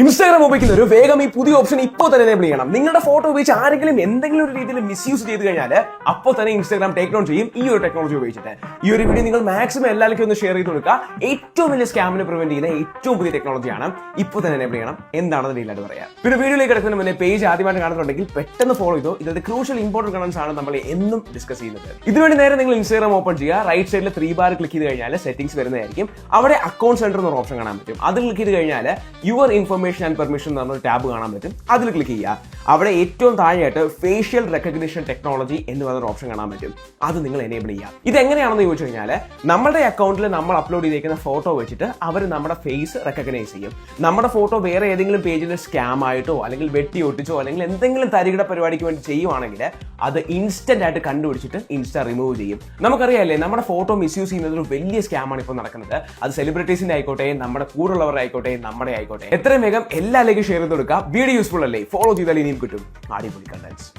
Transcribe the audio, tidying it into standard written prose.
Instagram ഉപയോഗിക്കുന്നവർ വേഗം ഈ പുതിയ ഓപ്ഷൻ ഇപ്പോൾ തന്നെ എനേബിൾ ചെയ്യണം. നിങ്ങളുടെ ഫോട്ടോ ഉപയോഗിച്ച് ആരെങ്കിലും എന്തെങ്കിലും ഒരു രീതിയിൽ മിസ്യൂസ് ചെയ്ത് കഴിഞ്ഞാൽ അപ്പോൾ തന്നെ ഇൻസ്റ്റാഗ്രാം ടേക്ക് ഡൗൺ ചെയ്യും ഈ ഒരു ടെക്നോളജി ഉപയോഗിച്ചിട്ട്. ഈ ഒരു വീഡിയോ നിങ്ങൾ മാക്സിമം എല്ലാവർക്കും ഒന്ന് ഷെയർ ചെയ്ത് കൊടുക്കുക. ഏറ്റവും വലിയ സ്കാമിനെ പ്രിവെന്റ് ചെയ്യുന്ന ഏറ്റവും പുതിയ ടെക്നോളജിയാണ്. ഇപ്പോൾ തന്നെ എനേബിൾ ചെയ്യണം. എന്താണെന്ന് ഡീലായിട്ട് പറയാം. പിന്നെ വീഡിയോയിലേക്ക് കിടക്കുന്നതിന് മുന്നേ പേജ് ആദ്യമായിട്ട് കാണുന്നുണ്ടെങ്കിൽ പെട്ടെന്ന് ഫോളോ ചെയ്തോ. ഇതിന്റെ ക്രൂഷ്യൽ ഇമ്പോർട്ടന്റ് കണ്ടന്റ്സ് ആണ് നമ്മൾ എന്നും ഡിസ്കസ് ചെയ്യുന്നത്. ഇതിനുവേണ്ടി നേരെ നിങ്ങൾ ഇൻസ്റ്റാഗ്രാം ഓപ്പൺ ചെയ്യുക. റൈറ്റ് സൈഡിൽ 3 ബാർ ക്ലിക്ക് ചെയ്ത് കഴിഞ്ഞാൽ സെറ്റിംഗ്സ് വരുന്നതായിരിക്കും. അവിടെ അക്കൗണ്ട് സെന്റർ എന്നൊരു ഓപ്ഷൻ കാണാൻ പറ്റും. അത് ക്ലിക്ക് ചെയ്ത് കഴിഞ്ഞാൽ your information and permission tab കാണാൻ പറ്റും. അതിൽ ക്ലിക്ക് ചെയ്യുക. അവിടെ ഏറ്റവും താഴെയായിട്ട് ഫേഷ്യൽ റെക്കഗ്നിഷൻ ടെക്നോളജി എന്ന് പറയുന്ന ഓപ്ഷൻ കാണാൻ പറ്റും. അത് നിങ്ങൾ എനേബിൾ ചെയ്യുക. ഇത് എങ്ങനെയാണെന്ന് ചോദിച്ചു കഴിഞ്ഞാൽ നമ്മുടെ അക്കൗണ്ടിൽ നമ്മൾ അപ്ലോഡ് ചെയ്തിരിക്കുന്ന ഫോട്ടോ വെച്ചിട്ട് അവർ നമ്മുടെ ഫേസ് റെക്കഗ്നൈസ് ചെയ്യും. നമ്മുടെ ഫോട്ടോ വേറെ ഏതെങ്കിലും പേജിൽ സ്കാം ആയിട്ടോ അല്ലെങ്കിൽ വെട്ടി ഒട്ടിച്ചോ അല്ലെങ്കിൽ എന്തെങ്കിലും തരികിട പരിപാടിക്ക് വേണ്ടി ചെയ്യുവാണെങ്കിൽ അത് ഇൻസ്റ്റന്റ് ആയിട്ട് കണ്ടുപിടിച്ചിട്ട് ഇൻസ്റ്റ റിമൂവ് ചെയ്യും. നമുക്കറിയാമല്ലേ, നമ്മുടെ ഫോട്ടോ മിസ്യൂസ് ചെയ്യുന്നത് ഒരു വലിയ സ്കാമാണ് ഇപ്പോൾ നടക്കുന്നത്. അത് സെലിബ്രിറ്റീസിന്റെ ആയിക്കോട്ടെ, നമ്മുടെ കൂടെയുള്ളവരുടെ ആയിക്കോട്ടെ, നമ്മുടെ ആയിക്കോട്ടെ. എത്രയും വേഗം എല്ലാവരിലേക്കും ഷെയർ ചെയ്ത് കൊടുക്കുക. വീഡിയോ യൂസ്ഫുൾ അല്ലേ? ഫോളോ ചെയ്താൽ ഇനിയും കിട്ടും അടിപൊളി കണ്ടന്റ്സ്.